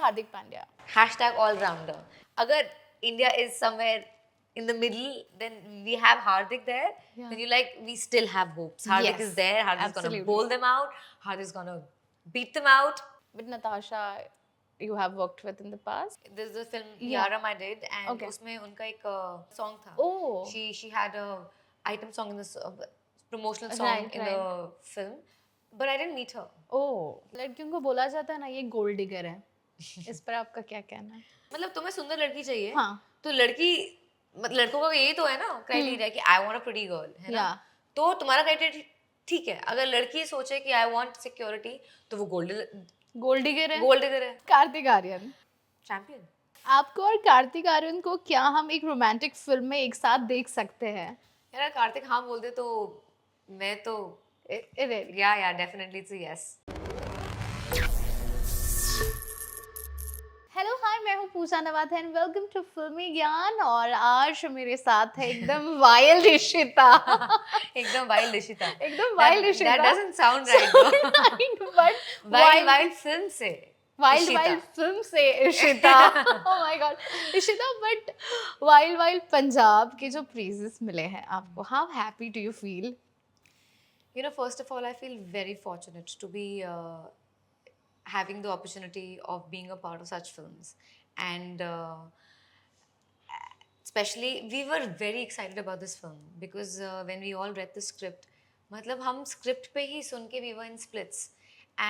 Hardik Pandya. Hashtag all-rounder. अगर India is somewhere in the middle, then we have Hardik there. Yeah. Then you like, we still have hopes. Hardik Yes, is there. Hardik is absolutely. gonna bowl them out. Hardik is gonna beat them out. With Natasha, you have worked with in the past. There's the film Yeah. Yaram I did, and Okay. उसमें उनका एक song था. Oh. She had a item song in this promotional song Right, in the film, but I didn't meet her. Oh. लड़कियों को बोला जाता है ना ये गोल्ड डिगर है. इस पर आपका क्या कहना है? मतलब तुम्हें सुंदर लड़की चाहिए. हाँ. तो लड़की लड़कों का यही तो है ना क्राइटेरिया कि I want a pretty girl है ना. तो तुम्हारा क्राइटेरिया ठीक है. अगर लड़की सोचे कि आई वांट सिक्योरिटी तो वो गोल्ड डिगर है. कार्तिक आर्यन चैंपियन. आपको और कार्तिक आर्यन को क्या हम एक रोमांटिक फिल्म में एक साथ देख सकते हैं? यार कार्तिक हाँ बोल दे तो मैं तो या definitely it's yes. Hello hi, मैं हूँ पूजा नवाथ एंड वेलकम टू फिल्मी ज्ञान. और आज मेरे साथ है एकदम वाइल्ड इशिता. एकदम वाइल्ड इशिता. एकदम wild Ishita. That doesn't sound right though. But wild film से वाइल्ड फिल्म से Ishita. Oh my God Ishita. But wild Punjab के जो प्रेजेस मिले हैं आपको, how happy do you feel? You know, first of all, I feel very fortunate to be having the opportunity of being a part of such films. And especially, we were very excited about this film because when we all read the script, मतलब हम script पे ही सुन के we were in splits.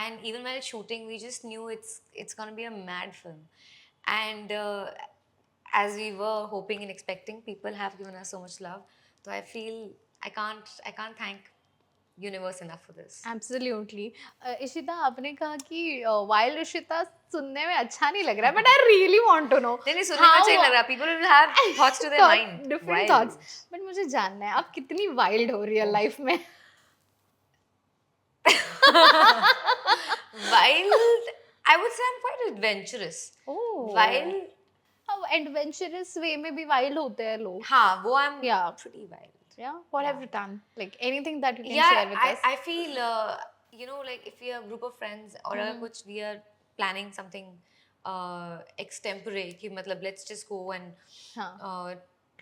And even while shooting, we just knew it's gonna be a mad film. And as we were hoping and expecting, people have given us so much love. So I feel I can't thank universe enough for this. Absolutely. Ishita, आपने कहा कि wild Ishita सुनने में अच्छा नहीं लग रहा है, but I really want to know. नहीं सुनने में अच्छा नहीं लग रहा. People will have thoughts to their mind. Different thoughts. But मुझे जानना है आप कितनी वाइल्ड हो रियल लाइफ में? Wild, I would say I'm quite adventurous. Oh. Wild. Adventurous way में भी वाइल्ड होते हैं लोग. हाँ, वो I'm pretty wild. Yeah. What have you done? Like anything that you can share with us? I feel you know, like if we are a group of friends or कुछ we are planning something extempore कि मतलब let's just go and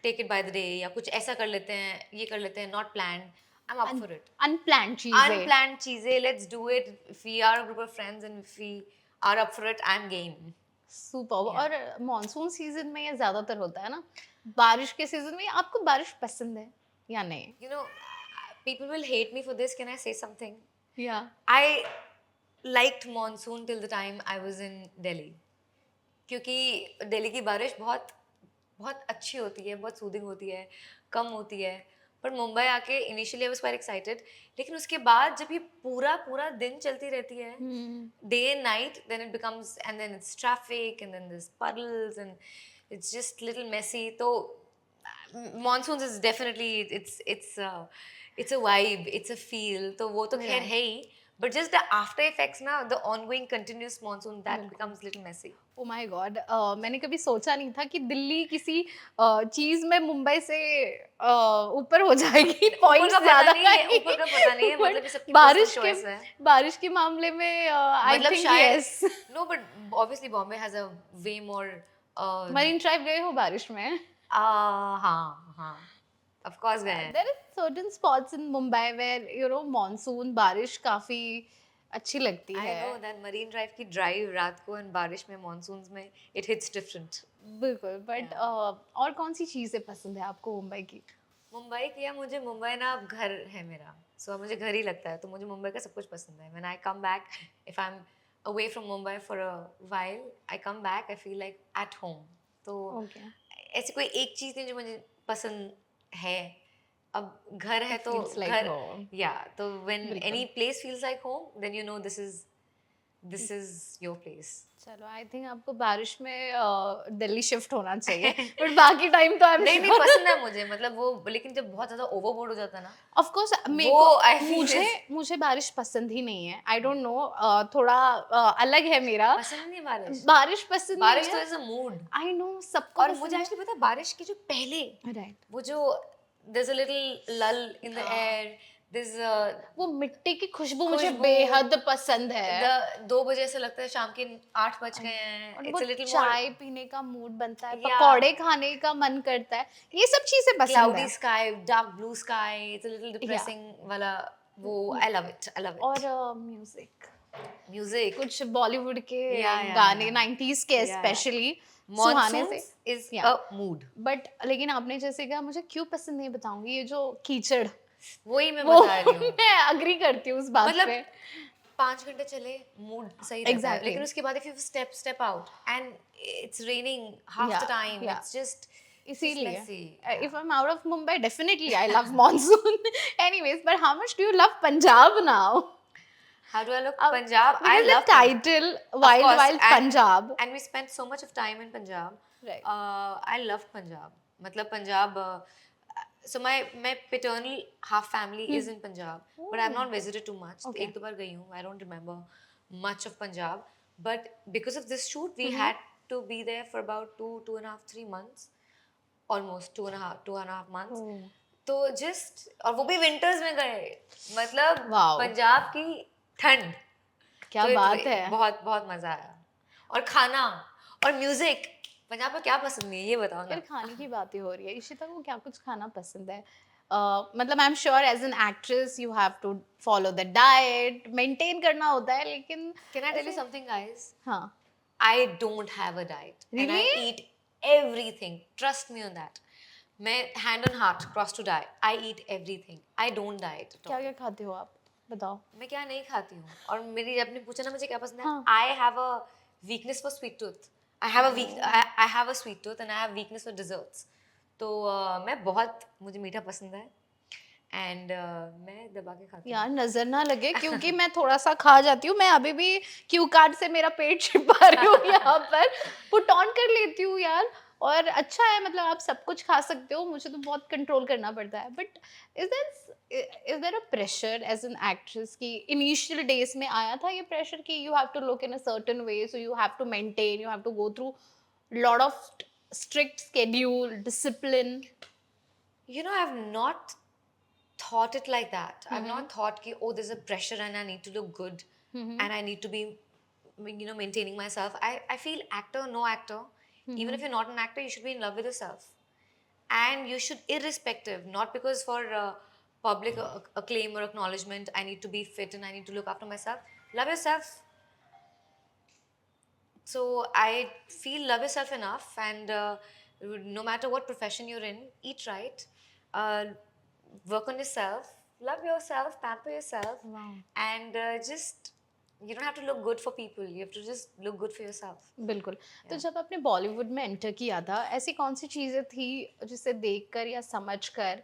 take it by the day या कुछ ऐसा कर लेते हैं, ये कर लेते हैं, not planned. I'm up for it. Unplanned चीजें, let's do it. If we are a group of friends and if we are up for it, I'm game. Super. और मानसून सीजन में ये ज्यादातर होता है ना. बारिश के सीजन में आपको बारिश पसंद है या नहीं? You know, people will hate me for this. Can I say something? Yeah. I liked monsoon till the time I was in Delhi. क्योंकि दिल्ली की बारिश बहुत अच्छी होती है, बहुत सूदिंग होती है, कम होती है. पर मुंबई आके initially I was quite excited, लेकिन उसके बाद जब ये पूरा दिन चलती रहती है, day and night, then it becomes and then it's traffic and then this puddles and it's just little messy. तो monsoons is definitely it's a vibe, it's a feel. तो वो तो खैर है ही, but just the after effects ना, the ongoing continuous monsoon, that becomes little messy. Oh my God, मैंने कभी सोचा नहीं था कि दिल्ली किसी चीज में मुंबई से ऊपर हो जाएगी. पॉइंट्स ज्यादा है, ऊपर का पता नहीं है, मतलब ये सबकी personal choice है. बारिश के मामले में I think yes. No, but obviously Bombay has a way more. Marine drive गए हो बारिश में? हाँ, of course गए हैं. There is certain spots in Mumbai where you know monsoon बारिश काफी अच्छी लगती है. I know that Marine Drive की drive रात को and बारिश में monsoons में it hits different. बिल्कुल. But और कौन सी चीजें पसंद है आपको मुंबई की? मुंबई की या मुझे मुंबई ना अब घर है मेरा, so मुझे घर ही लगता है, तो मुझे मुंबई का सब कुछ पसंद है. When I come back, if I'm away from Mumbai for a while, I come back, I feel like at home. तो ऐसी कोई एक चीज नहीं जो मुझे पसंद है. अब घर है तो घर, तो when any place feels like home, then you know this is your place. चलो, आई थिंक आपको बारिश में दिल्ली शिफ्ट होना चाहिए. बट बाकी टाइम तो नहीं पसंद है मुझे, मतलब वो, लेकिन जब बहुत ज्यादा ओवरबोर्ड हो जाता है ना, ऑफ कोर्स मुझे बारिश पसंद ही नहीं है. आई डोंट नो, थोड़ा अलग है मेरा. पसंद नहीं बारिश पसंद. बारिश तो is a mood. I know सबको. और मुझे एक्चुअली पता है बारिश की जो पहले, वो जो there's a little lull in the air, this वो मिट्टी की खुशबू मुझे खुशबू, बेहद पसंद है। द 2 बजे ऐसा लगता है शाम के 8 बज गए हैं, और वो इट्स अ लिटिल मोर चाय पीने का मूड बनता है, या पकौड़े खाने का मन करता है, ये सब चीजें पसंद क्लाउडी है। Sky, dark blue sky, it's a little या डिप्रेसिंग वाला वो, आई लव और इट। म्यूजिक, म्यूजिक, कुछ बॉलीवुड के या गाने 90s के या स्पेशली सुहाने से। मॉनसून्स इज या अ मूड। बट लेकिन आपने जैसे कहा मुझे क्यों पसंद नहीं बताऊंगी, ये जो कीचड़, वही मैं वो बता रही हूँ, मैं अग्री करती हूँ उस बात मतलब पे। 5 घंटे चले मूड सही रहता है, एग्जैक्टली लेकिन उसके बाद if you step out and it's raining half या द टाइम, या इट्स जस्ट इसीलिए Messi. if I'm out of Mumbai, definitely I love monsoon. Anyways, but how much do you love Punjab now? How do I look Uh, Punjab? I because the love Punjab. title Of Wild course, Wild Punjab, and we spent so much of time in Punjab. right? I love Punjab. मतलब Punjab. So my paternal half family is in Punjab, but I've not visited too much. Okay. एक दो बार गई हूँ. I don't remember much of Punjab, but because of this shoot, we had to be there for about 2.5, 3 months, almost 2.5 months. Oh. तो just, और वो भी winters में गए, मतलब Wow. पंजाब की ठंड, क्या तो बात है। बहुत बहुत मजा आया। और खाना और म्यूजिक, पंजाब में क्या पसंद नहीं है ये बताओ फिर ना। खाने की बातें हो रही है, इशिता को क्या कुछ खाना पसंद है? मतलब I am sure as an actress you have to follow the diet, maintain करना होता है, लेकिन कैन आई टेल यू ऐसे समथिंग गाइस, हाँ I don't have a diet and I really eat everything, trust me on that. मैं hand on heart cross to diet, I eat everything, I don't diet at क्या all. क्या खाते हो आप बताओ? मैं क्या नहीं खाती हूँ, और मेरी आपने पूछा ना मुझे क्या पसंद है, हाँ I have a weakness for sweet tooth. I have a sweet tooth and I have weakness for desserts. तो मैं बहुत, मुझे मीठा पसंद है एंड मैं दबा के खाती हूँ। यार नजर ना लगे, क्योंकि मैं थोड़ा सा खा जाती हूँ, मैं अभी भी क्यू कार्ड से मेरा पेट छिपा रही हूँ यहाँ पर, पुट ऑन कर लेती हूँ यार। और अच्छा है, मतलब आप सब कुछ खा सकते हो, मुझे तो बहुत कंट्रोल करना पड़ता है। But is there a pressure as an actress की इनिशियल डेज में आया था ये प्रेशर कि you have to look in a certain way, so you have to maintain, you have to go through lot of strict schedule, discipline? You know, I've not thought it like that. I've not thought ki, oh, there's a pressure and I need to look good and I need to be, you know, maintaining myself. I feel actor, no actor, even if you're not an actor, you should be in love with yourself. And you should, irrespective, not because for public acclaim or acknowledgement, I need to be fit and I need to look after myself. Love yourself. So I feel love yourself enough, and no matter what profession you're in, eat right, uh, work on yourself, love yourself, pamper yourself, Wow. and just, you don't have to look good for people. You have to just look good for yourself. बिल्कुल। तो जब आपने बॉलीवुड में enter किया था, ऐसी कौन सी चीज़ें थी जिसे देखकर या समझकर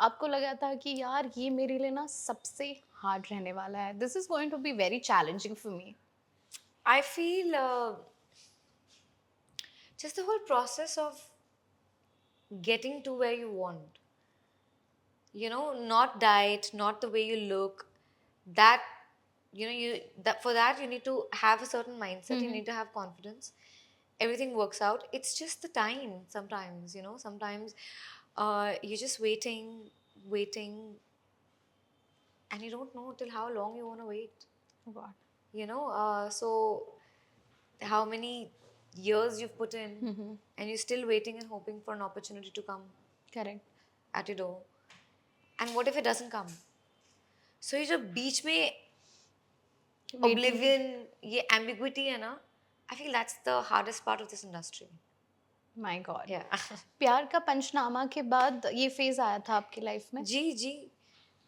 आपको लगा था कि यार ये मेरे लिए ना सबसे हार्ड रहने वाला है, this is going to be very challenging for me? I feel just the whole process of getting to where you want. You know, not diet, not the way you look, that, you know, you that for that you need to have a certain mindset, you need to have confidence, everything works out. It's just the time sometimes, you know, sometimes you're just waiting and you don't know till how long you want to wait, God. you know. So how many years you've put in and you're still waiting and hoping for an opportunity to come correct. at your door, and what if it doesn't come? So ये जो बीच में oblivion, ये ambiguity है ना, I feel that's the hardest part of this industry. My God. Yeah. प्यार का पंचनामा के बाद ये फेज आया था आपकी लाइफ में? जी जी,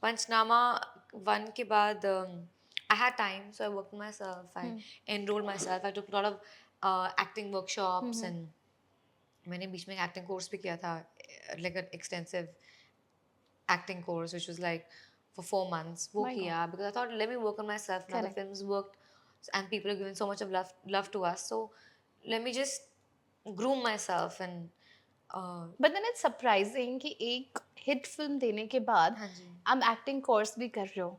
पंचनामा 1 के बाद I had time, so I worked on myself, I enrolled myself, I took a lot of acting workshops, and मैंने बीच में acting course भी किया था, like an extensive acting course which was like for 4 months. वो My किया because I thought let me work on myself. Now the Correct. films worked and people are giving so much of love to us. So let me just groom myself and but then it's surprising कि एक hit film देने के बाद हाँ जी, आप acting course भी कर रहे हो।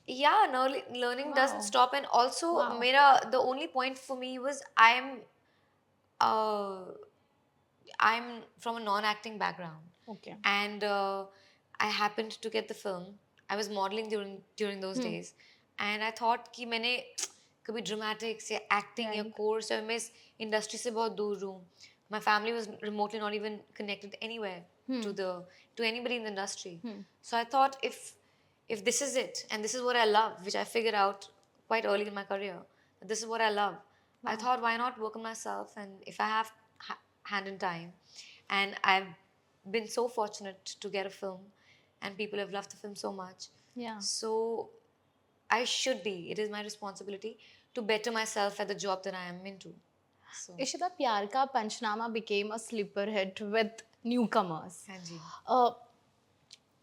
yeah, no, learning doesn't Wow. stop. And also Wow. मेरा, the only point for me was uh, I'm from a non-acting background. Okay. And I happened to get the film. I was modeling during those days, and I thought कि मैंने कभी dramatics या acting या Right. course या मैं इस industry से बहुत दूर हूँ. My family was remotely not even connected anywhere to anybody in the industry. So I thought if this is it and this is what I love, which I figured out quite early in my career, that this is what I love. I thought, why not work on myself? And if I have hand in time, and I've been so fortunate to get a film, and people have loved the film so much. Yeah. So I should be. It is my responsibility to better myself at the job that I am into. So Ishita, प्यार का पंचनामा became a sleeper hit with newcomers. हाँ जी. Uh,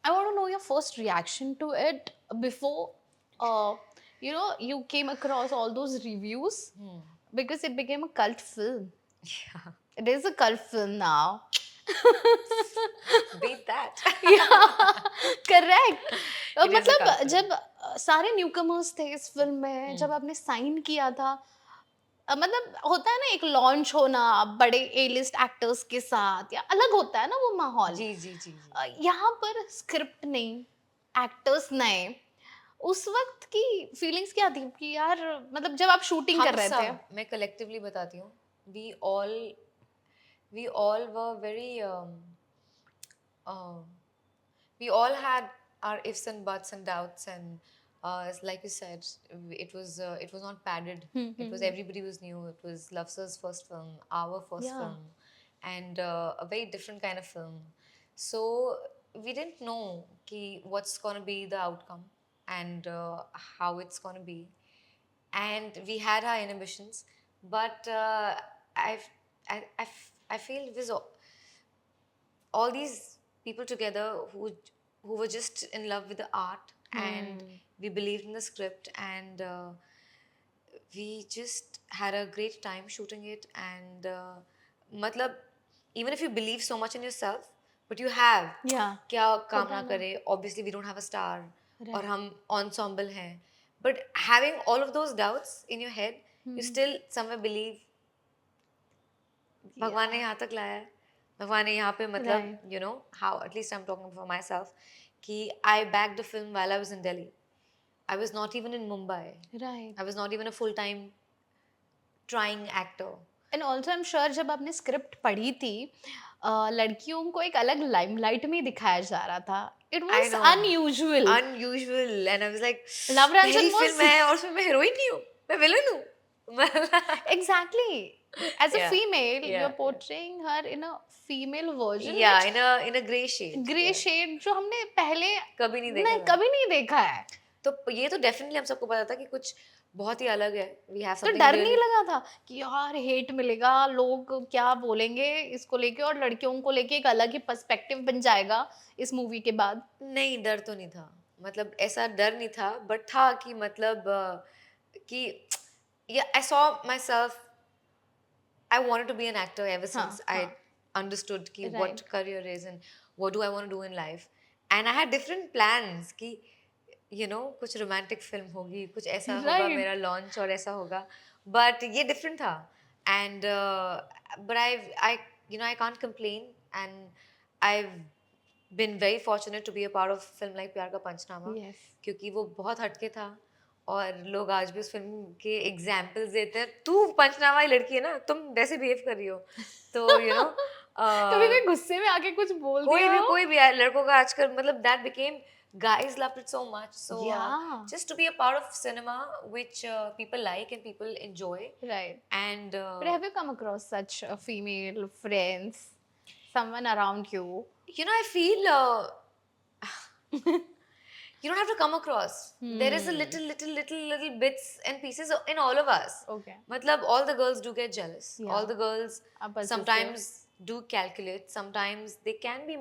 I want to know your first reaction to it before, you came across all those reviews, because it became a cult film. Yeah. It is a cult film now. Beat that. Correct It is a मतलब cult film. जब सारे newcomers थे इस film में, जब आपने sign किया था, मतलब होता है ना एक लॉन्च होना बड़े ए लिस्ट एक्टर्स के साथ, या अलग होता है ना वो माहौल। जी जी जी जी. यहाँ पर स्क्रिप्ट नहीं, एक्टर्स नए, उस वक्त की फीलिंग्स क्या थी कि यार, मतलब जब आप शूटिंग कर रहे थे? मैं collectively बताती हूँ. We all were very we all had our ifs and buts and doubts, and like you said, it was not padded. It was, everybody was new. It was Lafsa's first film, our first Yeah. film, and a very different kind of film. So we didn't know what's going to be the outcome, and how it's going to be, and we had our inhibitions, but I feel it was all these people together who were just in love with the art, and we believed in the script, and we just had a great time shooting it. And matlab, even if you believe so much in yourself, but you have Yeah. क्या काम ना करे, obviously we don't have a star, और हम ensemble हैं, but having all of those doubts in your head, you still somewhere believe भगवान ने यहाँ तक लाया है, भगवान ने यहाँ पे मतलब you know how, at least I'm talking for myself, कि I backed the film while I was in Delhi. I was not even in Mumbai. Right. I was not even a full-time trying actor. And also I am sure जब आपने script पढ़ी थी, लड़कियों को एक अलग limelight में दिखाया जा रहा था. It I was know. Unusual. Unusual, and I was like, Love Ranjan पहली was- फिल्म है और उसमें मैं हीरोइन नहीं हूँ, मैं विलन हूँ. Exactly. As a Yeah. female, Yeah, you're portraying her in a female version. Yeah, in a grey shade. Grey Yeah. Shade जो हमने पहले कभी नहीं देखा था. कभी नहीं देखा है. तो ये तो डेफिनेटली हम सबको पता था कि कुछ बहुत ही अलग है. We have तो something डर really- नहीं लगा था कि यार हेट मिलेगा, लोग क्या बोलेंगे इसको लेके, और लड़कियों को लेके एक अलग ही पर्सपेक्टिव बन जाएगा इस मूवी के बाद? नहीं, डर तो नहीं था. मतलब ऐसा डर नहीं था, बट था कि मतलब कि I saw myself, I wanted to be an actor ever since I understood कि what career is and what do I want to do in life, and I had different plans कि कुछ romantic film होगी, कुछ ऐसा होगा मेरा launch और ऐसा होगा, but ये different था, and but I can't complain, and I've been very fortunate to be a part of film like प्यार का पंचनामा, Yes. क्योंकि वो बहुत हटके था और लोग आज भी उस फिल्म के एग्जाम्पल्स देते हैं. तू पंचनामा ही लड़की है ना, तुम वैसे बिहेव कर रही हो, तो कभी कोई गुस्से में आके कुछ बोल दिया हो? कोई भी लड़कों का आजकल मतलब that became, guys loved it so much, so Yeah. just to be a part of cinema which people like and people enjoy, Right. and But have you come across such female friends, someone around you? I feel you don't have to come across. There is a little bits and pieces in all of us. Okay. Matlab, all the girls do get jealous. Yeah. All the girls Are possessive. sometimes do calculate. Sometimes they can be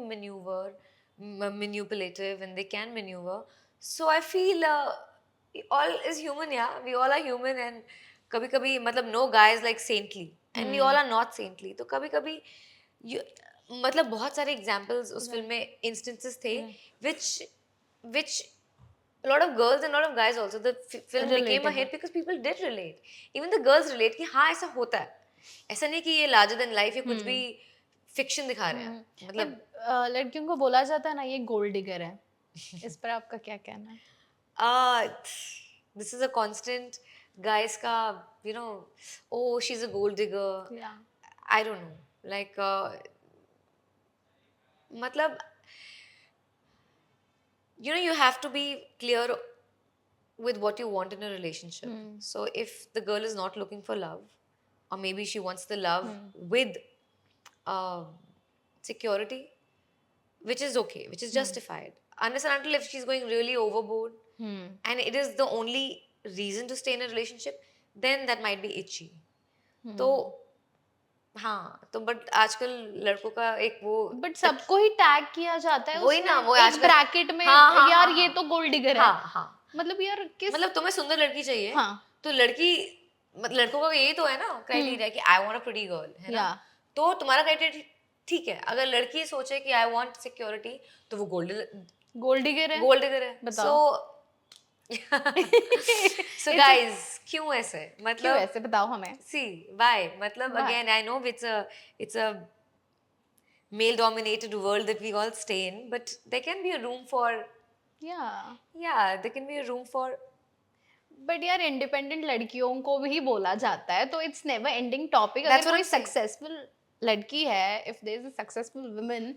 manipulative, and they can maneuver. So I feel all is human, yeah. We all are human, and kabhi matlab no guy is like saintly, and we all are not saintly. तो कभी मतलब बहुत सारे examples उस film में instances थे which a lot of girls and a lot of guys also, the film became a hit because people did relate. Even the girls relate कि हाँ ऐसा होता है. ऐसा नहीं कि ये larger than life या कुछ भी फिक्शन दिखा रहे हैं मतलब लड़कियों को बोला जाता है ना ये गोल्ड डिगर है, इस पर आपका क्या कहना है? This is a constant guys का, you know, oh she is a gold digger, या आई डोंट नो, लाइक मतलब you have to be clear with what you want in a relationship. So if the girl is not looking for love, or maybe she wants the love with uh, security, which is okay, which is justified, unless and until if she's going really overboard and it is the only reason to stay in a relationship, then that might be itchy. तो हाँ, तो but आजकल लड़कों का एक वो but सबको ही tag किया जाता है वही ना, उसमें वो एक आजकल ब्रैकेट में, हाँ हाँ यार हाँ ये हाँ तो गोल्ड डिगर है, हाँ हाँ मतलब यार किस, मतलब तुम्हें सुंदर लड़की चाहिए, हाँ तो लड़की लड़कों का यही तो है ना क्राइटेरिया कि I want a pretty girl, है ना? या तो तुम्हारा क्राइटेरिया ठीक है, अगर लड़की सोचे कि आई वांट सिक्योरिटी, तो वो गोल्ड डिगर है, गोल्ड डिगर है। बताओ। सो गाइस, क्यों ऐसे, क्यों मतलब ऐसे, बताओ हमें। सी व्हाई, मतलब Why? Again I know it's a male dominated world that we all stay in, but there can be a room for, या yeah, there can be a room for, but यार इंडिपेंडेंट लड़कियों को भी बोला जाता है, तो it's never ending topic. That's अगर what कोई I'm saying. सक्सेसफुल लड़की है, if there is a successful woman,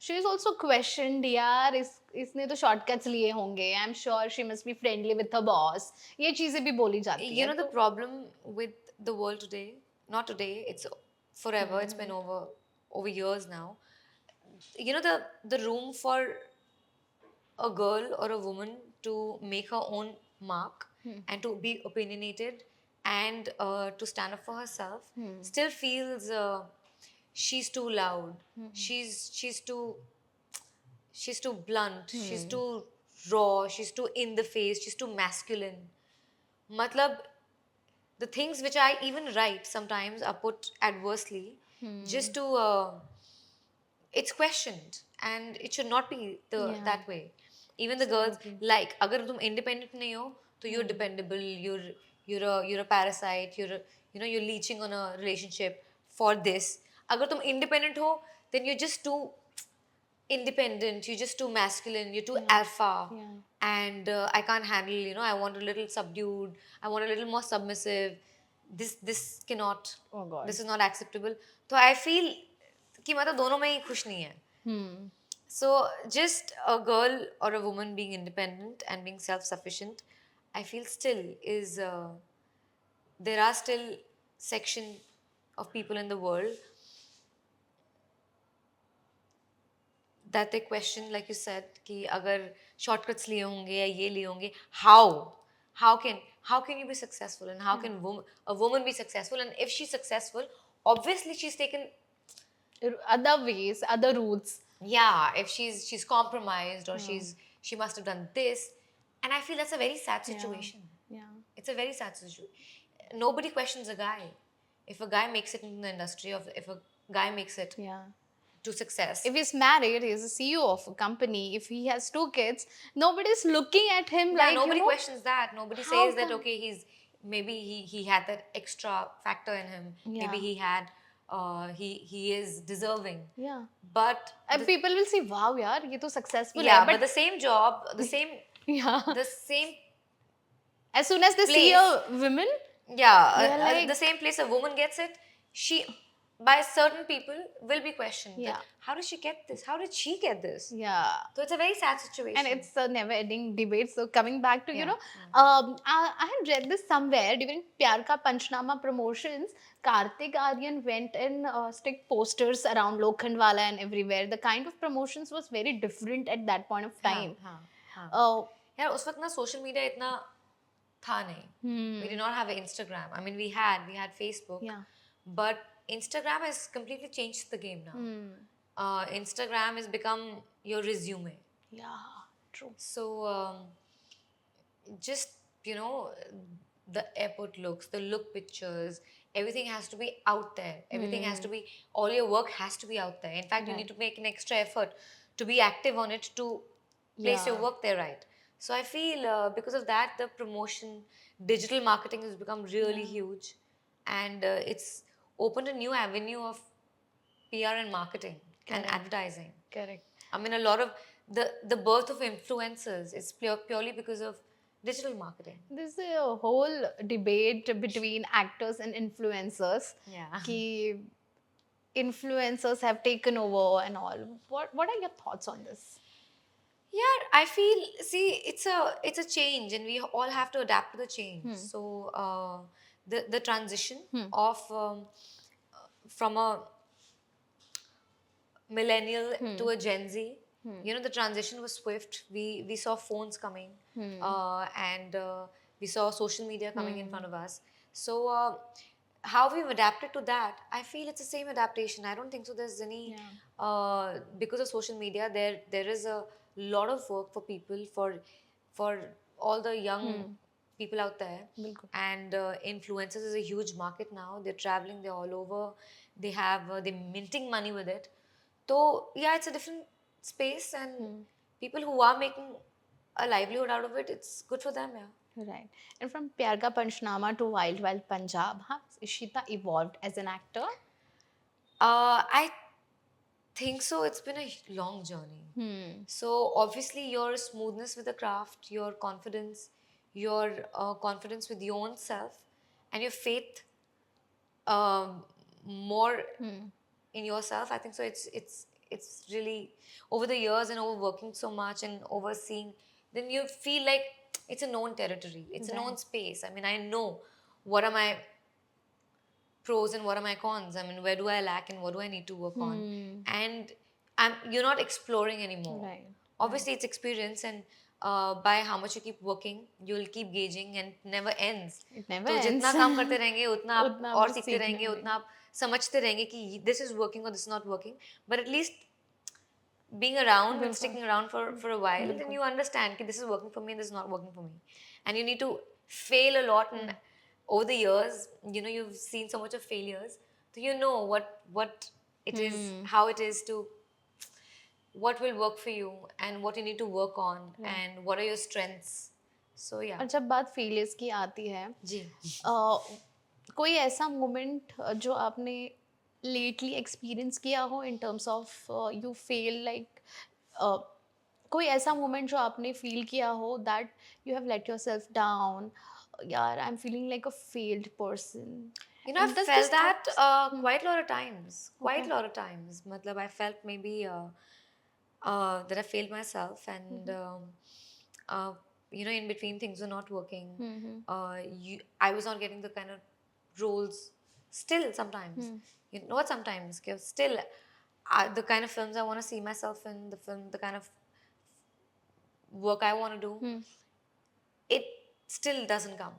she is also questioned, यार इसने तो शॉर्टकट्स लिए होंगे, I am sure she must be friendly with her boss, ये चीजें भी बोली जाती You है। know, the तो problem with the world today, not today, it's forever, it's been over years now. You know, the room for a girl or a woman to make her own mark and to be opinionated and to stand up for herself still feels she's too loud, she's too blunt, she's too raw, she's too in the face, she's too masculine. Matlab, the things which I even write sometimes are put adversely just to it's questioned, and it should not be Yeah. that way. Even the girls, like अगर तुम independent नहीं हो तो you're dependable, you're a parasite, you're leeching on a relationship for this. अगर तुम independent हो, then you're just too independent, you're just too masculine, you're too alpha, and I can't handle, I want a little subdued, I want a little more submissive. This cannot, Oh God. this is not acceptable. So I feel कि मतलब दोनों में ही खुश नहीं है. So just a girl or a woman being independent and being self-sufficient, I feel still is there are still section of people in the world that they question, like you said, कि अगर shortcuts लिए होंगे या ये लिए होंगे, how can you be successful, and how can a woman be successful, and if she's successful, obviously she's taken, other ways, other routes. yeah, if she's compromised, or she must have done this, and I feel that's a very sad situation. Yeah. It's a very sad situation. Nobody questions a guy if a guy makes it in the industry, or if a guy makes it Yeah. to success. If he's married, he's a CEO of a company. If he has 2 kids, nobody's looking at him Yeah, like, nobody questions that. Nobody how says that come? okay, maybe he had that extra factor in him. Maybe Yeah. he had he is deserving. Yeah. But And people will say, wow, yaar, ye to successful yeah, hai. but the same job, the same Yeah. the same As soon as they see a woman, yeah, they're like, the same place a woman gets it, she by certain people will be questioned. Yeah. That, how did she get this? How did she get this? yeah. So it's a very sad situation. And it's a never-ending debate. So coming back to, Yeah, I had read this somewhere during Pyar Ka Panchnama promotions. Kartik Aaryan went and stick posters around Lokhandwala and everywhere. The kind of promotions was very different at that point of time. यार उस वक्त ना social media इतना था नहीं. We did not have an Instagram. I mean, we had Facebook. Yeah. But Instagram has completely changed the game now. Instagram has become your resume. Yeah, true. So just the airport looks, the look pictures, everything has to be out there. Everything has to be, all your work has to be out there. In fact, you need to make an extra effort to be active on it, to place your work there right. So I feel because of that, the promotion, digital marketing has become really huge, and it's opened a new avenue of PR and marketing and Correct. advertising. Correct. I mean, a lot of the birth of influencers is purely because of digital marketing. There's a whole debate between actors and influencers. Yeah. Ki influencers have taken over and all. What are your thoughts on this? Yeah, I feel, see, it's a change, and we all have to adapt to the change. So the transition of from a millennial to a Gen Z, you know, the transition was swift. We saw phones coming, and we saw social media coming in front of us. So how we've adapted to that, I feel it's the same adaptation. I don't think so. There's any because of social media, there is a lot of work for people, for all the young people out there. बिल्कुल. And influencers is a huge market now. They're traveling, they're all over. They're minting money with it. So yeah, it's a different space, and people who are making a livelihood out of it, it's good for them. Yeah. Right. And from Pyar Ka Panchnama to Wild Wild Punjab, how has Ishita evolved as an actor? I think so. It's been a long journey. So obviously, your smoothness with the craft, your confidence with your own self, and your faith more in yourself. I think so. It's really over the years and over working so much and overseeing. Then you feel like it's a known territory. It's a known space. I mean, I know what are my pros and what are my cons. I mean, where do I lack and what do I need to work on? And you're not exploring anymore. Right. Obviously, it's experience, and by how much you keep working, you'll keep gauging, and it never ends. It never तो ends. जितना काम करते रहेंगे उतना आप उतना और आप सीखते सीखने रहेंगे, उतना आप समझते रहेंगे कि this is working or this is not working. But at least being around and sticking around for a while, then you understand that this is working for me and this is not working for me. And you need to fail a lot, and over the years, you know, you've seen so much of failures, so you know what it is, how it is to, what will work for you and what you need to work on, and what are your strengths. So yeah. और जब बात failures की आती है जी. कोई ऐसा moment जो आपने लेटली एक्सपीरियंस किया हो in terms of you fail like कोई ऐसा मोमेंट जो आपने फील किया हो that you have let yourself down यार I am feeling like a failed person You know, I've felt that quite a lot of times. Quite a lot of times. Matlab, I felt maybe that I failed myself, and you know, in between things were not working. I was not getting the kind of roles. Still, sometimes, you know what? Sometimes, still, the kind of films I want to see myself in, the kind of work I want to do, it still doesn't come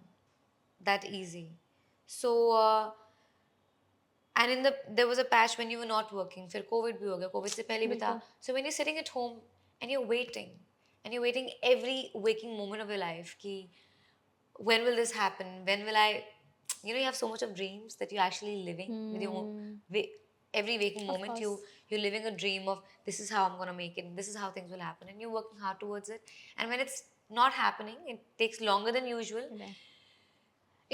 that easy. So. And there was a patch when you were not working. फिर COVID भी हो गया. COVID से पहले भी था. So when you're sitting at home and you're waiting every waking moment of your life कि when will this happen? When will I? You know, you have so much of dreams that you're actually living with your own. Every waking moment you're living a dream of this is how I'm gonna make it. This is how things will happen, and you're working hard towards it. And when it's not happening, it takes longer than usual.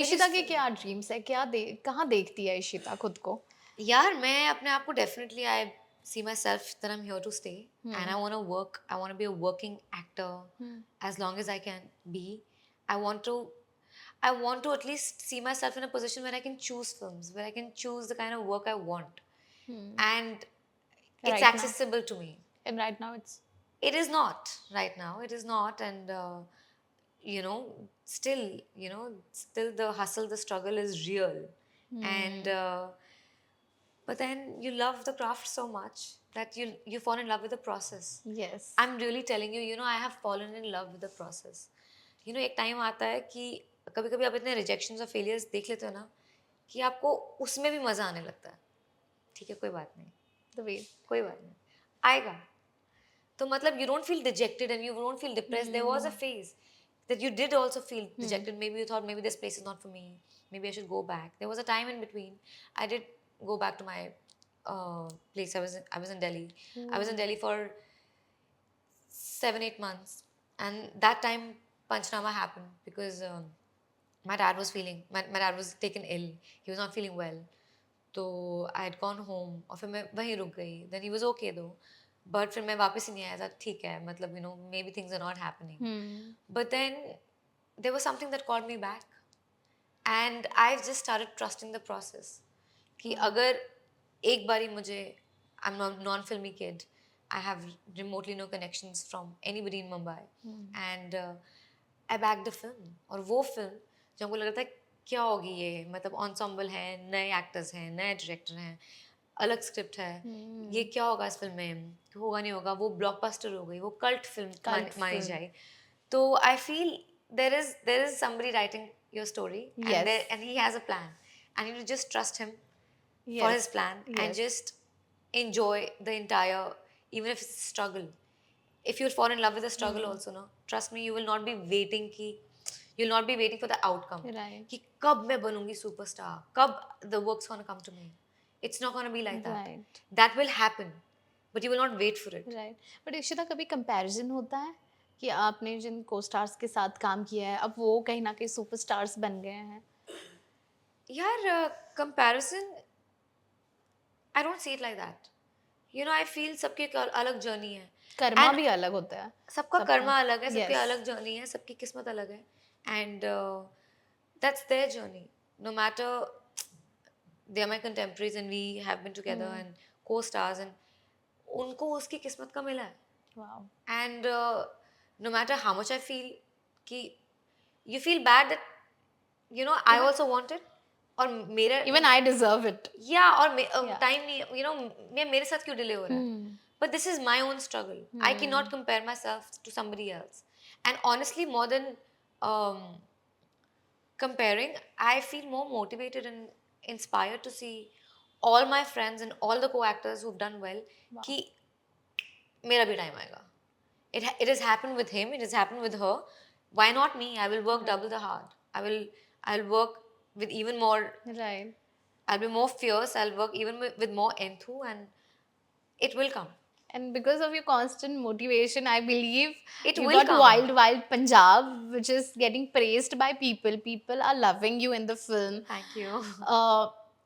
Ishita के क्या dreams है कहाँ देखती है इशिता खुद को यार मैं अपने आप को definitely I see myself that I'm here to stay, and I want to work. I want to be a working actor as long as I can be. I want to at least see myself in a position where I can choose films, where I can choose the kind of work I want, and it's Right now. accessible to me. and right now It is not right now. It is not, and you know, still the hustle, the struggle is real, and but then you love the craft so much that you fall in love with the process. yes I'm really telling you, you know, I have fallen in love with the process. You know, एक time आता है कि कभी कभी आप इतने rejections और failures देख लेते हो ना कि आपको उसमें भी मजा आने लगता है. ठीक है, कोई बात नहीं, the way कोई बात नहीं, आएगा. तो मतलब you don't feel dejected and you don't feel depressed. There was a phase that you did also feel dejected. Maybe you thought maybe this place is not for me. Maybe I should go back. There was a time in between. I did go back to my place. I was in Delhi. I was in Delhi for 7-8 months, and that time Panchnama happened because my dad was taken ill. He was not feeling well. तो I had gone home और फिर मैं वहीं रुक गई. Then he was okay दो, but फिर मैं वापस ही नहीं आया था. ठीक है, मतलब maybe things are not happening. Hmm. But then there was something that called me back, and I just started trusting the process कि अगर एक बारी मुझे, I am non filmy kid, I have remotely no connections from anybody in Mumbai, and I back the film. और वो film जो हमको लग रहा था क्या होगी ये, मतलब ensemble है, नए एक्टर्स हैं, नए डायरेक्टर हैं, अलग स्क्रिप्ट है, ये क्या होगा इस फिल्म में, होगा नहीं होगा, वो ब्लॉकबस्टर हो गई, वो कल्ट फिल्म Cult मानी film. जाए. तो I feel there is somebody writing your story, Yes. and he has a plan, and you just trust him for Yes. his plan, and Yes. just enjoy the entire, even if it's a struggle. If you fall in love with the struggle also, no, trust me, you will not be waiting you'll not be waiting for the outcome. Right. कि कब मैं बनूंगी superstar, कब the work's gonna come to me. It's not gonna be like that. Right. That will happen, but you will not wait for it. Right. But Ishita, कभी comparison होता है कि आपने जिन को स्टार्स के साथ काम किया है अब वो कहीं ना कहीं सुपरस्टार्स बन गए हैं? यार comparison, I don't see it like that. I feel सबकी एक अलग जर्नी है. कर्मा And भी अलग होता है सबका सबका. कर्मा अलग है, सबकी Yes. अलग जर्नी है, सबकी किस्मत अलग है, and that's their journey. No matter they are my contemporaries and we have been together and co-stars, and उनको उसकी किस्मत का मिला है. Wow. And no matter how much I feel कि you feel bad that I also want it, और मेरा Even I deserve it. और Yeah. टाइम नहीं, मेरे साथ क्यों डिले हो रहा है. But this is my own struggle. I cannot compare myself to somebody else. And honestly, more than um, comparing, I feel more motivated and inspired to see all my friends and all the co-actors who've done well. कि मेरा भी time आएगा. It has happened with him. It has happened with her. Why not me? I will work double the hard. I'll work with even more. Right. I'll be more fierce. I'll work even with more enthu, and it will come. And because of your constant motivation, I believe It you will got come. Wild Wild Punjab, which is getting praised by people. People are loving you in the film. Thank you.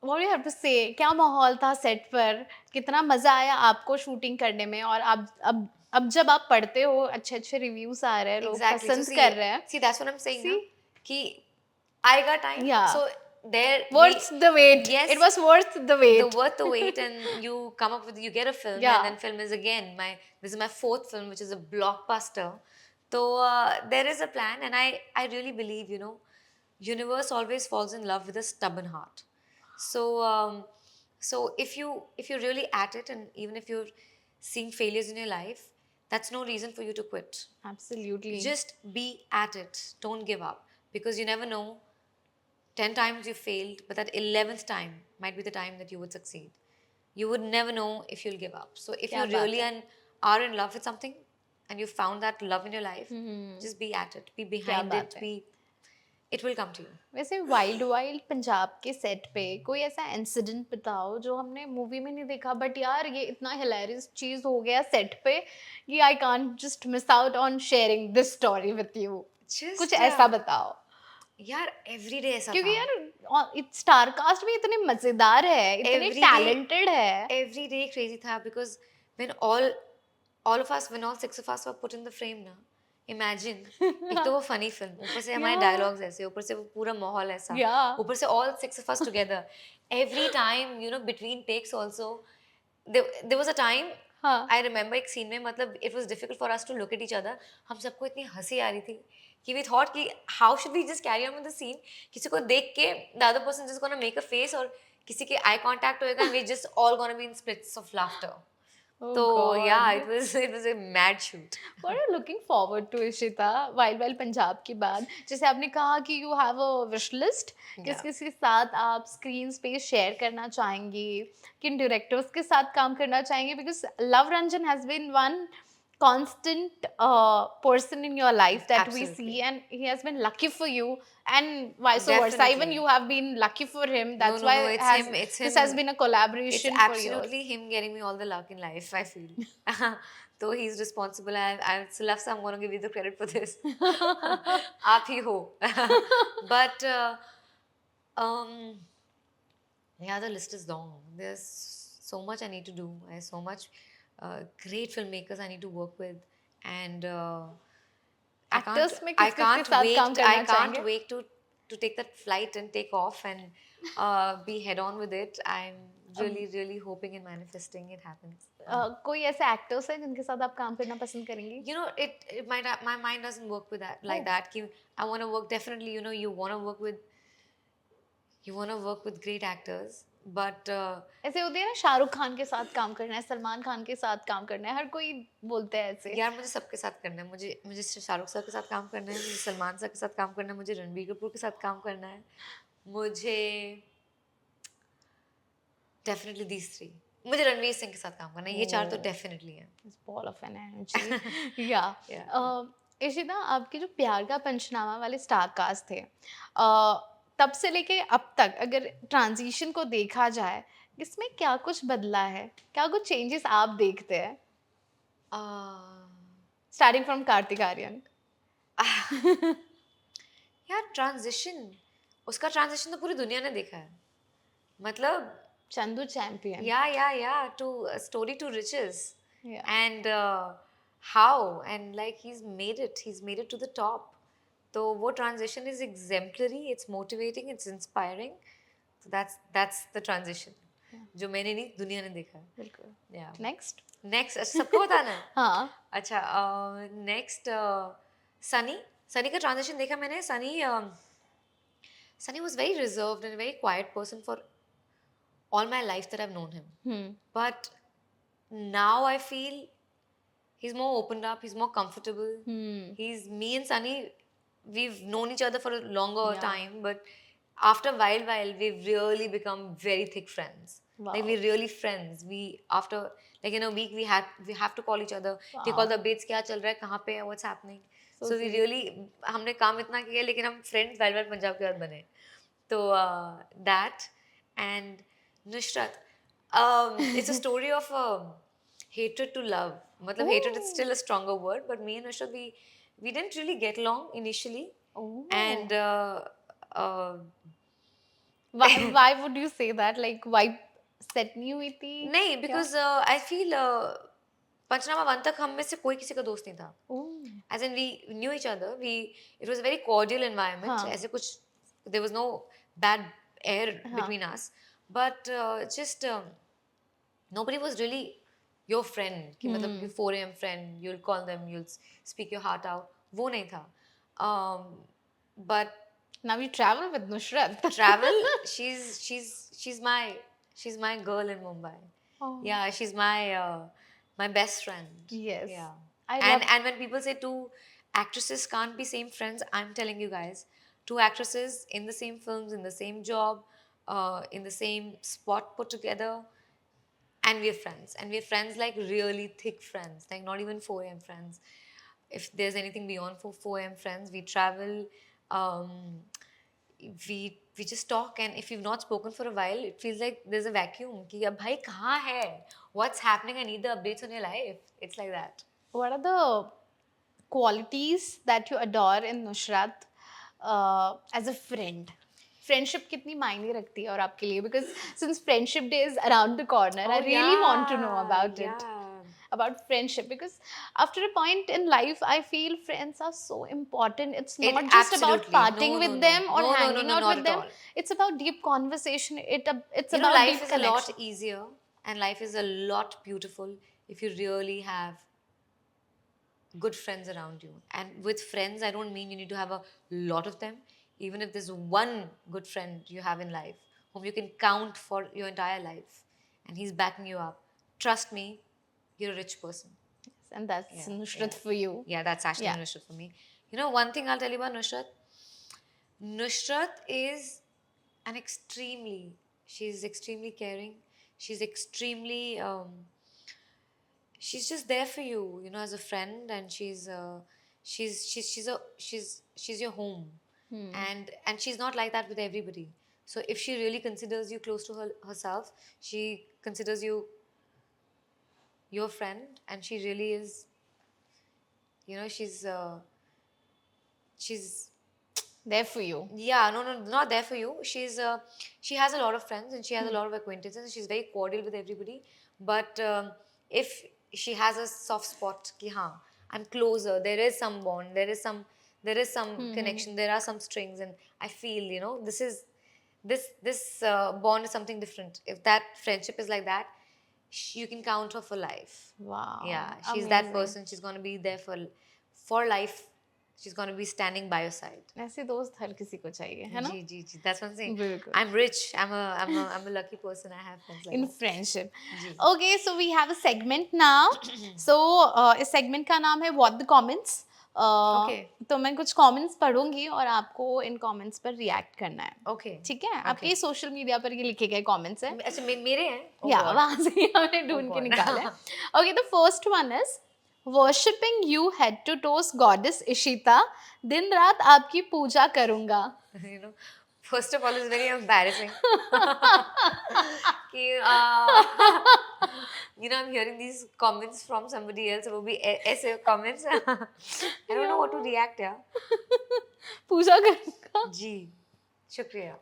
What do you have to say? क्या माहौल था set पर? कितना मजा आया आपको shooting करने में? और अब जब आप पढ़ते हो, अच्छे अच्छे रिव्यूज आ रहे हैं, लोग Exactly. पसंद So कर रहे हैं. see, that's what I'm saying. See? Na? कि आएगा time. Yeah. So there. Worth the wait. Yes. It was worth the wait. Worth the wait, and you come up with, you get a film, Yeah. and then film is again this is my 4th film, which is a blockbuster. So there is a plan, and I really believe, universe always falls in love with a stubborn heart. So so if you're really at it, and even if you're seeing failures in your life, that's no reason for you to quit. Absolutely. Just be at it. Don't give up, because you never know. 10 times you failed, but that 11th time might be the time that you would succeed. You would never know if you'll give up. So if क्या you बात really है. are in love with something, and you found that love in your life, just be at it. Be behind बात it. है. It will come to you. वैसे wild wild Punjab के set पे कोई ऐसा इंसिडेंट बताओ जो हमने मूवी में नहीं देखा, बट यार ये इतना हिलेरियस चीज हो गया सेट पे कि I can't just miss out on sharing this story with you. कुछ ऐसा बताओ यार एवरी डे ऐसा क्योंकि था. यार स्टार कास्ट भी इतने मजेदार है, इतने Every day- टैलेंटेड है. Every day crazy था, because when all of us, when all 6 of us were put in the frame ना, imagine, एक तो वो funny film, ऊपर से हमारे Yeah. dialogues ऐसे, ऊपर से वो पूरा माहौल ऐसा, Yeah. ऊपर से all 6 of us together. Every time, between takes also, there was a time, हाँ. I remember एक scene में, मतलब it was difficult for us to look at each other. हम सबको इतनी हंसी आ रही थी कि we thought कि how should we just carry on with the scene. किसी को देख के the other person just gonna make a face, और किसी के eye contact होएगा, and we just all gonna be in splits of laughter. Oh So God. yeah, it was a mad shoot. What are you looking forward to, Ishita, wild wild Punjab के बाद? जैसे आपने कहा कि you have a wish list, किस किस के साथ आप स्क्रीन स्पेस शेयर करना चाहेंगी, किन डायरेक्टर्स के साथ काम करना चाहेंगे? Because Luv Ranjan has been one constant person in your life that we Absolutely. see, and he has been lucky for you, and vice versa. Even Definitely. you have been lucky for him. That's No, why it's has, him, it's this him. has been a collaboration It's for yours. absolutely him getting me all the luck in life, I feel. Though he's responsible, I still love, so I'm going to give you the credit for this. आप ही हो. But Yeah, the list is long. There's so much I need to do. There's so much great filmmakers I need to work with, and I can't. Actors में I किस किस के can't साथ काम wait. I करना can't चाहेंगे? wait to take that flight and take off and be head on with it. I'm really, really hoping and manifesting it happens. कोई ऐसे एक्टर्स हैं जिनके साथ आप काम करना पसंद करेंगी? You know, it might my mind doesn't work with that like Oh. that. कि I want to work definitely. You know, you want to work with great actors, but ऐसे होते हैं ना, शाहरुख खान के साथ काम करना है, सलमान खान के साथ काम करना है, हर कोई बोलते हैं ऐसे। यार मुझे सबके साथ करना है. मुझे शाहरुख सर के साथ काम करना है, मुझे सलमान सर के साथ काम करना है, मुझे रणबीर कपूर के साथ काम करना है, मुझे डेफिनेटली दीज थ्री. मुझे रणवीर सिंह के साथ काम करना है. ये चार तो Oh. डेफिनेटली है. It's ball of an energy. Yeah. Yeah. Ishita, आपके जो प्यार का पंचनामा वाले स्टार कास्ट थे, तब से लेके अब तक अगर ट्रांजिशन को देखा जाए, इसमें क्या कुछ बदला है? क्या कुछ चेंजेस आप देखते हैं? Starting from Kartik Aaryan. यार उसका ट्रांजिशन तो पूरी दुनिया ने देखा है. मतलब Chandu champion. yeah, to story to riches. Yeah. And how and like he's made it to the top. So वो transition is exemplary, it's motivating, it's inspiring. So that's the transition. जो मैंने नहीं, दुनिया ने देखा है. बिल्कुल। Yeah. नेक्स्ट। Next सबको बताना है. हाँ। अच्छा, next सनी का transition देखा मैंने. Sunny was very reserved and a very quiet person for all my life that I've known him. But now I feel he's more opened up, he's more comfortable. Me and Sunny, we've known each other for a longer time, but after a while, we've really become very thick friends. Wow. Like we're really friends. After like in a week we have to call each other. We call the updates, क्या चल रहा है, कहाँ पे है, what's happening. So we really, हमने काम इतना किया लेकिन हम friends while पंजाब के बाद बने. So that and Nusrat, it's a story of hatred to love. मतलब hatred is still a stronger word, but me and Nusrat, we didn't really get along initially. And why would you say that? Like, why set नहीं हुई थी? नहीं, because I feel पंचनामा 1 तक हम में से कोई किसी का दोस्त नहीं था. As in we knew each other. It was a very cordial environment. ऐसे कुछ, there was no bad air between us. But just nobody was really your friend. कि मतलब your 4 AM friend, you'll call them, you'll speak your heart out. वो नहीं था. But now you travel with Nusrat. travel, she's my girl in Mumbai. Yeah, she's my best friend. Yes. Yeah. I And when people say two actresses can't be same friends, I'm telling you guys, 2 actresses in the same films, in the same job, in the same spot put together, and we're friends. And we're friends like really thick friends, like not even 4 AM friends. If there's anything beyond 4 AM friends, we travel, we just talk, and if you've not spoken for a while, it feels like there's a vacuum. कि अब भाई कहाँ है? What's happening? I need the updates on your life. It's like that. What are the qualities that you adore in Nusrat as a friend? Friendship कितनी मायने रखती है और आपके लिए? Because since friendship day is around the corner, I really want to know about it. About friendship, because after a point in life I feel friends are so important. It's not just about partying with them or hanging out with them. It's about deep conversation. It's about life deep is connection. a lot easier and life is a lot beautiful if you really have good friends around you. And with friends, I don't mean you need to have a lot of them. Even if there's one good friend you have in life whom you can count for your entire life and he's backing you up, trust me, you're a rich person. Yes, and that's Nusrat for you. Yeah, that's actually Nusrat for me. You know, one thing I'll tell you about Nusrat. Nusrat is she's extremely caring. She's extremely, she's just there for you, you know, as a friend, and she's your home. And she's not like that with everybody. So if she really considers you close to herself, she considers you your friend, and she really is, you know, she's there for you. Yeah, no, not there for you. She has a lot of friends and she has a lot of acquaintances. She's very cordial with everybody. But if she has a soft spot, ki haan, I'm closer. There is some bond. There is some connection. There are some strings, and I feel this bond is something different. If that friendship is like that, you can count her for life. Wow, Yeah, she's that amazing. person. She's gonna be there for life. She's gonna be standing by your side. ऐसे दोस्त हर किसी को चाहिए, है ना? Ji. That's what I'm saying. बिल्कुल. I'm rich. I'm a lucky person. I have friends like In that. friendship. Ji. Okay, so we have a segment now. So इस segment का नाम है What the Comments. Okay. तो मैं कुछ comments पढ़ूंगी और आपको इन comments पर react करना है. Okay. ठीक है? आपके social media पर ये लिखे गए comments हैं. अच्छा मेरे हैं? Oh या God. वहाँ से ही हमने ढूंढ के God. निकाला है. Okay, the first one is worshipping you head to toes goddess Ishita. दिन रात आपकी पूजा करूंगा. You know, first of all, it's very embarrassing. कि, I'm hearing these comments from somebody else. वो भी ऐसे comments. I don't know what to react. Yeah. पूजा करूंगा. जी. शुक्रिया.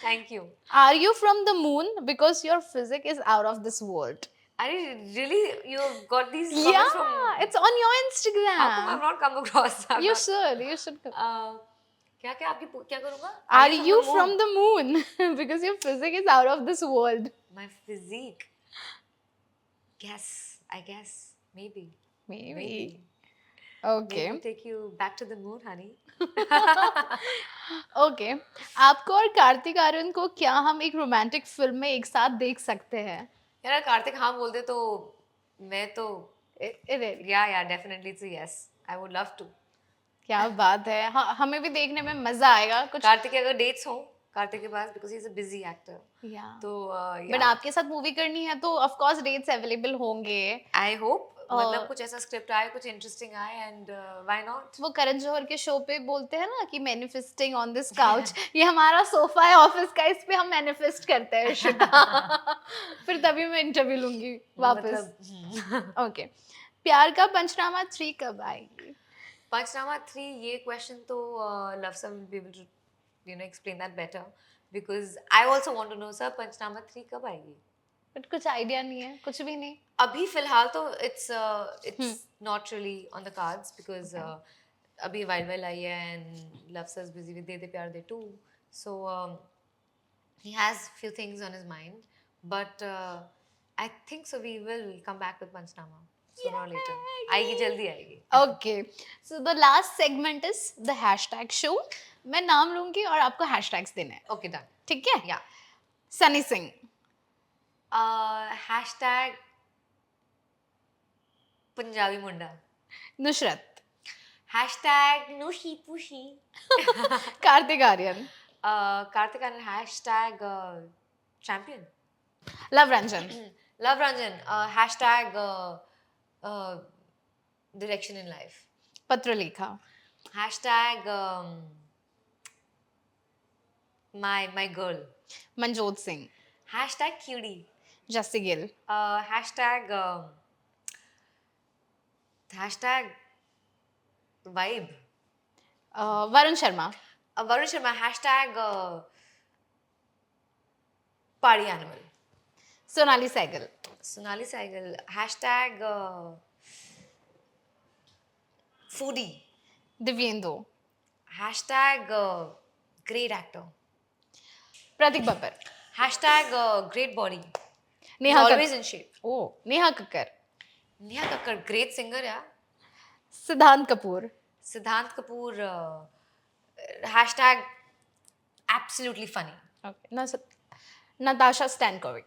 Thank you. Are you from the moon? Because your physics is out of this world. Are you really? You got these comments from? Yeah, it's on your How come Instagram. I've not come across? You should. You should. क्या आपकी क्या करूँगा? Are you from the moon? Because your physics is out of this world. My physique. I guess. Maybe. Maybe. Okay. Maybe take you back to the moon, honey. Okay. आपको और कार्तिक आर्यन को क्या हम एक रोमांटिक फिल्म में एक साथ देख सकते हैं? यार कार्तिक हाँ बोल दे तो मैं तो Really? yeah definitely it's a yes. I would love to. क्या बात है. हमें भी देखने में मजा आएगा कुछ. कार्तिक के अगर dates हो कार्तिक के पास because he's a busy actor. Yeah. तो But आपके साथ मूवी करनी है तो of course dates available होंगे. I hope मतलब कुछ ऐसा स्क्रिप्ट आए कुछ इंटरेस्टिंग आए एंड व्हाई नॉट. वो करण जौहर के शो पे बोलते हैं ना कि मैनिफेस्टिंग ऑन दिस काउच. ये हमारा सोफा है ऑफिस का, इस पे हम मैनिफेस्ट करते हैं श्वेता. फिर तभी मैं इंटरव्यू लूंगी वापस. ओके. प्यार का पंचनामा 3 कब आएगी? पंचनामा 3 ये क्वेश्चन तो Luv sir will be able to explain that better because I also want to know sir Punchnama 3 कब आएगी. बट कुछ आइडिया नहीं है, कुछ भी नहीं. अभी फिलहाल तो it's not really on the cards because अभी वाइल्ड आई है and Luv sir is busy with De Pyaar De two. So he has few things on his mind but I think so we will come back with Panchnama sooner or later. आएगी जल्दी आएगी. Okay. So the last segment is the hashtag show. मैं नाम लूंगी और आपको hashtags देने हैं. Okay done. ठीक है? Yeah. Sunny Singh. Hashtag Punjabi munda. Nusrat. Hashtag Nushi Pushi. Kartik Aaryan. Kartik Aaryan. Hashtag champion. Luv Ranjan. Love Ranjan. Hashtag direction in life. Patralekha. Hashtag my girl. Manjot Singh. Hashtag cutie. Jassi Gill. Hashtag vibe. Varun Sharma. Varun Sharma. Hashtag party animal. Sonali Saigal. Sonali Saigal. Hashtag foodie. Divyendu. Hashtag great actor. Prateik Babbar. Hashtag great body. Neha Always in shape. Oh Neha Kakkar. Neha Kakkar, great singer, yeah. सिद्धांत Kapoor. Siddhant Kapoor, hashtag absolutely funny. Okay. Natasha Stankovic.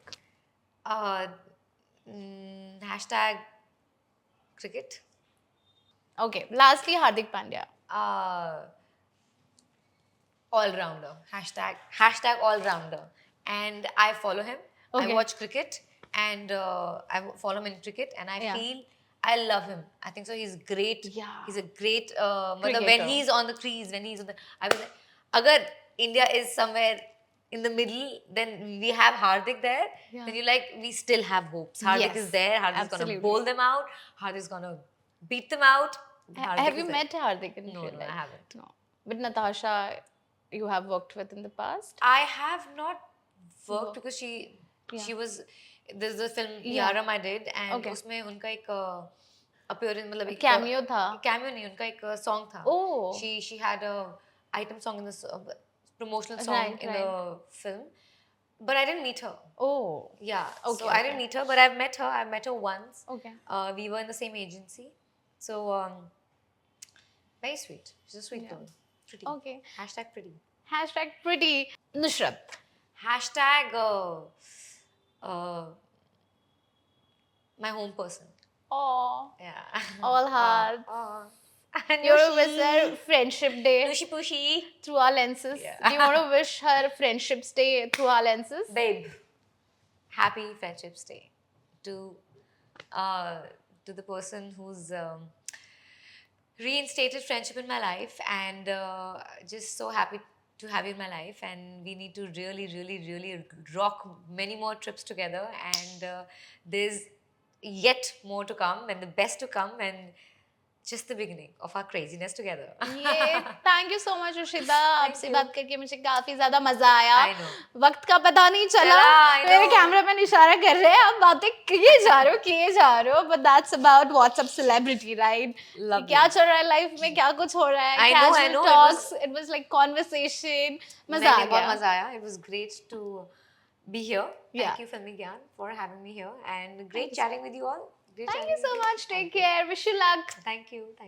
Hashtag cricket. Okay. Lastly, Hardik Pandya. All-rounder. Hashtag all-rounder. And I follow him. Okay. I watch cricket and I follow him in cricket and I feel I love him. I think so. He's great. Yeah. He's a great. When Cricketer. he's on the crease, when he's on the, I was like, agar India is somewhere in the middle, then we have Hardik there. Yeah. Then you we still have hopes. Hardik is there. Hardik's Absolutely. gonna bowl them out. Hardik's gonna beat them out. Have you met Hardik in No, real no, life? I haven't. No. With Natasha, you have worked with in the past? I have not worked Work. because Yeah. she was, there's the film Yeah. Yaram I did, and Okay. उसमें उनका एक appearance, मतलब एक Cameo था. cameo नहीं, उनका एक song था. Oh. She had a item song in the promotional song Right, in right. the film, but I didn't meet her. Oh. Yeah, Okay, so I didn't okay. meet her, but I've met her. I've met her once. Okay. We were in the same agency, so very sweet. She's a sweet Yeah. girl. Pretty. Okay. Hashtag pretty. Hashtag pretty. Nusrat. Hashtag my home person. Oh. Yeah. All hearts. And You want to wish her Friendship Day Nushi Pushy. through our lenses? Yeah. Do you want to wish her Friendship's Day through our lenses? Babe, happy Friendship's Day to the person who's reinstated friendship in my life, and just so happy to have you in my life, and we need to really, really, really rock many more trips together, and there's yet more to come, and the best to come, and just the beginning of our craziness together. ये thank you so much रुशिदा, आपसे you. बात करके मुझे काफी ज्यादा मजा आया. I know. वक्त का पता नहीं चला. I मेरे know. कैमरा मैन इशारा कर रहे हैं, आप बातें किए जा रहे हो, but that's about WhatsApp celebrity, right? Lovely. क्या चल रहा है लाइफ में, क्या कुछ हो रहा है, I know, casual it talks, it was like conversation. मजा आ बहुत गया. मजा आया. It was great to be here. Yeah. Thank you, Filmy Gyan, for having me here, and great chatting with you all. Great Thank chatting you so with much. Take care. Wish you luck. Thank you. Thank you.